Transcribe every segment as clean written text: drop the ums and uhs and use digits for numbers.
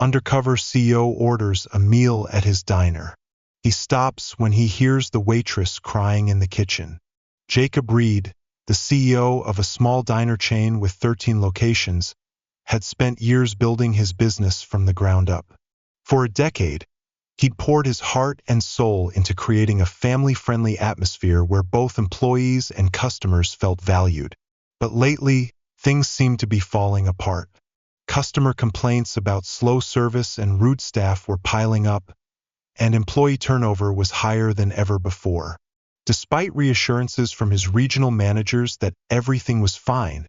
Undercover CEO orders a meal at his diner. He stops when he hears the waitress crying in the kitchen. Jacob Reed, the CEO of a small diner chain with 13 locations, had spent years building his business from the ground up. For a decade, he'd poured his heart and soul into creating a family-friendly atmosphere where both employees and customers felt valued. But lately, things seemed to be falling apart. Customer complaints about slow service and rude staff were piling up, and employee turnover was higher than ever before. Despite reassurances from his regional managers that everything was fine,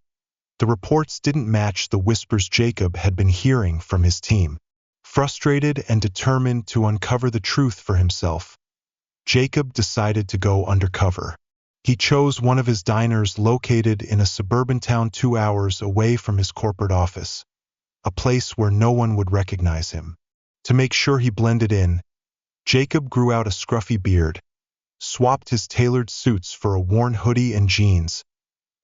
the reports didn't match the whispers Jacob had been hearing from his team. Frustrated and determined to uncover the truth for himself, Jacob decided to go undercover. He chose one of his diners located in a suburban town 2 hours away from his corporate office, a place where no one would recognize him. To make sure he blended in, Jacob grew out a scruffy beard, swapped his tailored suits for a worn hoodie and jeans,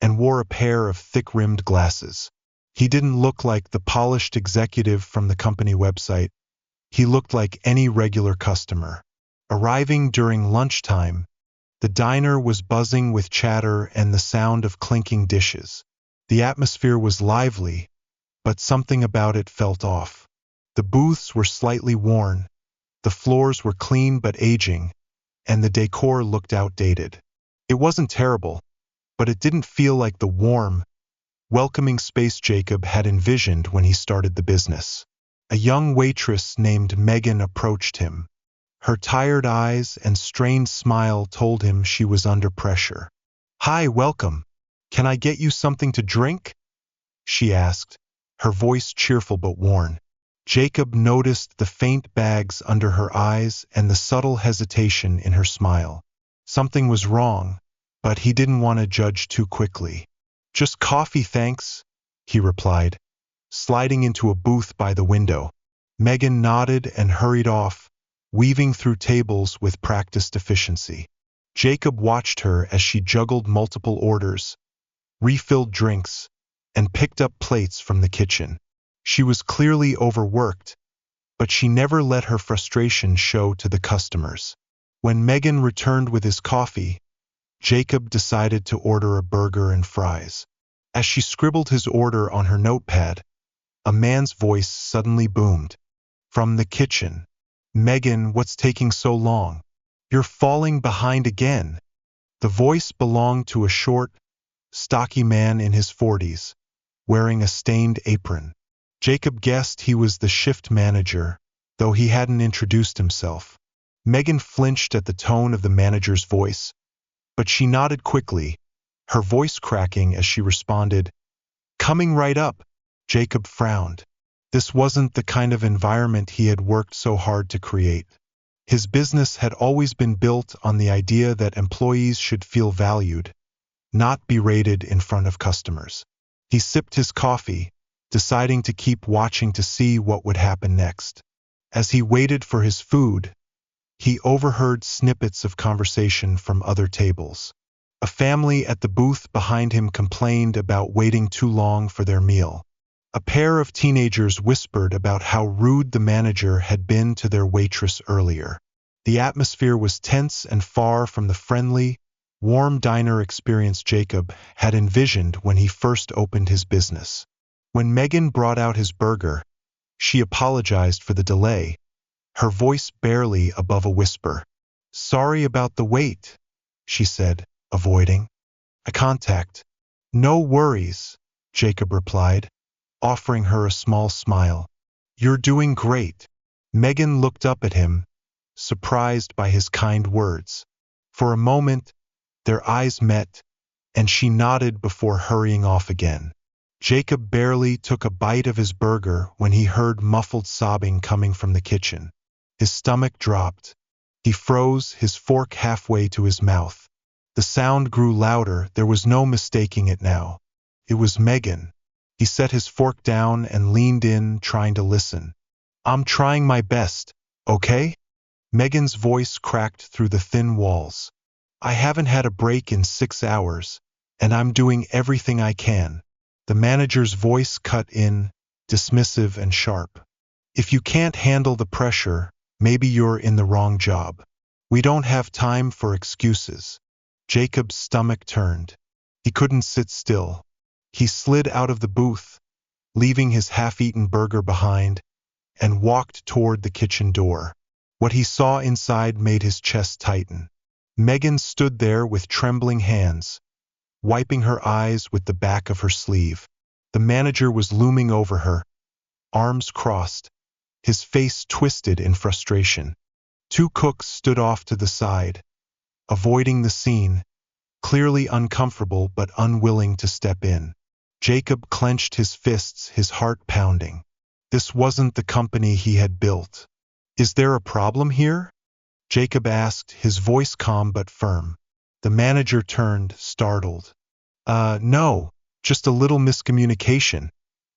and wore a pair of thick-rimmed glasses. He didn't look like the polished executive from the company website. He looked like any regular customer. Arriving during lunchtime, the diner was buzzing with chatter and the sound of clinking dishes. The atmosphere was lively, but something about it felt off. The booths were slightly worn, the floors were clean but aging, and the decor looked outdated. It wasn't terrible, but it didn't feel like the warm, welcoming space Jacob had envisioned when he started the business. A young waitress named Megan approached him. Her tired eyes and strained smile told him she was under pressure. "Hi, welcome. Can I get you something to drink?" she asked, her voice cheerful but worn. Jacob noticed the faint bags under her eyes and the subtle hesitation in her smile. Something was wrong, but he didn't want to judge too quickly. "Just coffee, thanks," he replied, sliding into a booth by the window. Megan nodded and hurried off, weaving through tables with practiced efficiency. Jacob watched her as she juggled multiple orders, refilled drinks, and picked up plates from the kitchen. She was clearly overworked, but she never let her frustration show to the customers. When Megan returned with his coffee, Jacob decided to order a burger and fries. As she scribbled his order on her notepad, a man's voice suddenly boomed. From the kitchen, "Megan, what's taking so long? You're falling behind again." The voice belonged to a short, stocky man in his 40s, wearing a stained apron. Jacob guessed he was the shift manager, though he hadn't introduced himself. Megan flinched at the tone of the manager's voice, but she nodded quickly, her voice cracking as she responded, "Coming right up." Jacob frowned. This wasn't the kind of environment he had worked so hard to create. His business had always been built on the idea that employees should feel valued, not berated in front of customers. He sipped his coffee, deciding to keep watching to see what would happen next. As he waited for his food, he overheard snippets of conversation from other tables. A family at the booth behind him complained about waiting too long for their meal. A pair of teenagers whispered about how rude the manager had been to their waitress earlier. The atmosphere was tense and far from the friendly, warm diner experience Jacob had envisioned when he first opened his business. When Megan brought out his burger, she apologized for the delay, her voice barely above a whisper. "Sorry about the wait," she said, avoiding eye contact. "No worries," Jacob replied, offering her a small smile. "You're doing great." Megan looked up at him, surprised by his kind words. For a moment, their eyes met, and she nodded before hurrying off again. Jacob barely took a bite of his burger when he heard muffled sobbing coming from the kitchen. His stomach dropped. He froze, his fork halfway to his mouth. The sound grew louder, there was no mistaking it now. It was Megan. He set his fork down and leaned in, trying to listen. "I'm trying my best, okay?" Megan's voice cracked through the thin walls. "I haven't had a break in 6 hours, and I'm doing everything I can." The manager's voice cut in, dismissive and sharp. If you can't handle the pressure, maybe you're in the wrong job. We don't have time for excuses. Jacob's stomach turned. He couldn't sit still. He slid out of the booth, leaving his half-eaten burger behind, and walked toward the kitchen door. What he saw inside made his chest tighten. Megan stood there with trembling hands, wiping her eyes with the back of her sleeve. The manager was looming over her, arms crossed, his face twisted in frustration. Two cooks stood off to the side, avoiding the scene, clearly uncomfortable but unwilling to step in. Jacob clenched his fists, his heart pounding. This wasn't the company he had built. Is there a problem here? Jacob asked, his voice calm but firm. The manager turned, startled. No, just a little miscommunication,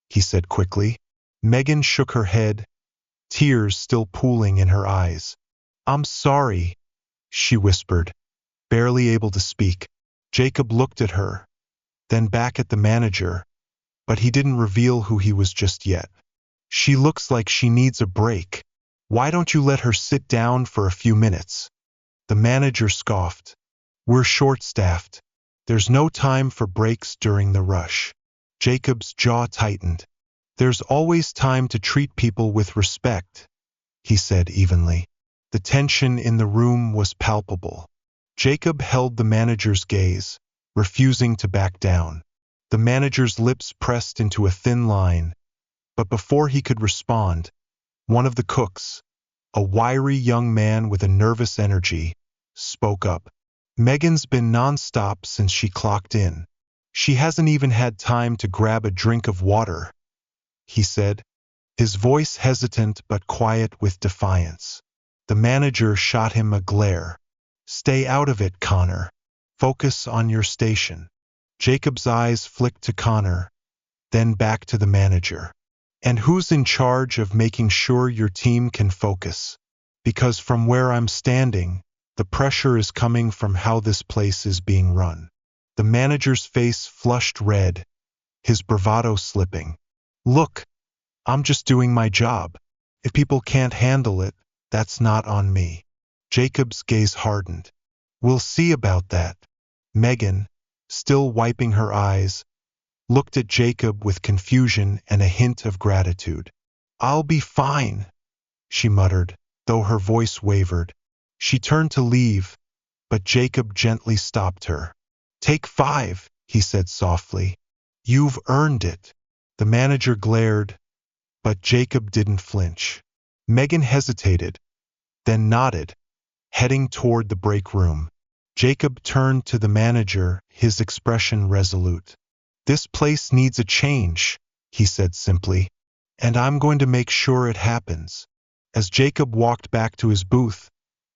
he said quickly. Megan shook her head, tears still pooling in her eyes. I'm sorry, she whispered, barely able to speak. Jacob looked at her, then back at the manager, but he didn't reveal who he was just yet. She looks like she needs a break. Why don't you let her sit down for a few minutes? The manager scoffed. We're short-staffed. There's no time for breaks during the rush. Jacob's jaw tightened. There's always time to treat people with respect, he said evenly. The tension in the room was palpable. Jacob held the manager's gaze, refusing to back down. The manager's lips pressed into a thin line, but before he could respond, one of the cooks, a wiry young man with a nervous energy, spoke up. Megan's been nonstop since she clocked in. She hasn't even had time to grab a drink of water, he said, his voice hesitant but quiet with defiance. The manager shot him a glare. Stay out of it, Connor. Focus on your station. Jacob's eyes flicked to Connor, then back to the manager. And who's in charge of making sure your team can focus? Because from where I'm standing, the pressure is coming from how this place is being run. The manager's face flushed red, his bravado slipping. Look, I'm just doing my job. If people can't handle it, that's not on me. Jacob's gaze hardened. We'll see about that. Megan, still wiping her eyes, looked at Jacob with confusion and a hint of gratitude. I'll be fine, she muttered, though her voice wavered. She turned to leave, but Jacob gently stopped her. Take 5, he said softly. You've earned it. The manager glared, but Jacob didn't flinch. Megan hesitated, then nodded, heading toward the break room. Jacob turned to the manager, his expression resolute. This place needs a change, he said simply, and I'm going to make sure it happens. As Jacob walked back to his booth,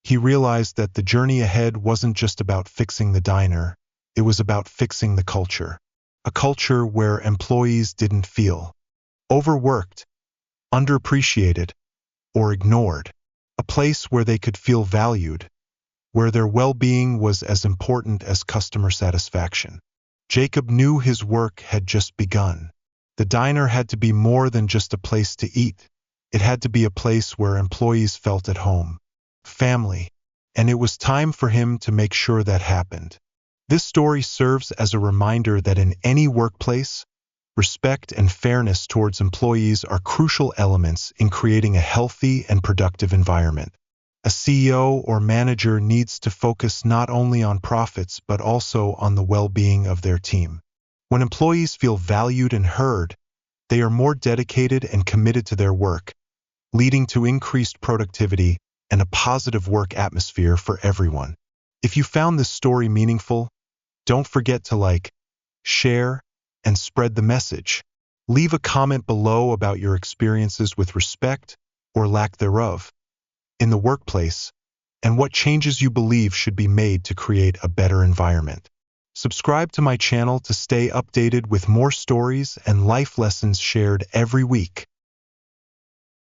he realized that the journey ahead wasn't just about fixing the diner, it was about fixing the culture. A culture where employees didn't feel overworked, underappreciated, or ignored. A place where they could feel valued, where their well-being was as important as customer satisfaction. Jacob knew his work had just begun. The diner had to be more than just a place to eat. It had to be a place where employees felt at home, family, and it was time for him to make sure that happened. This story serves as a reminder that in any workplace, respect and fairness towards employees are crucial elements in creating a healthy and productive environment. A CEO or manager needs to focus not only on profits but also on the well-being of their team. When employees feel valued and heard, they are more dedicated and committed to their work, leading to increased productivity and a positive work atmosphere for everyone. If you found this story meaningful, don't forget to like, share, and spread the message. Leave a comment below about your experiences with respect or lack thereof in the workplace, and what changes you believe should be made to create a better environment. Subscribe to my channel to stay updated with more stories and life lessons shared every week.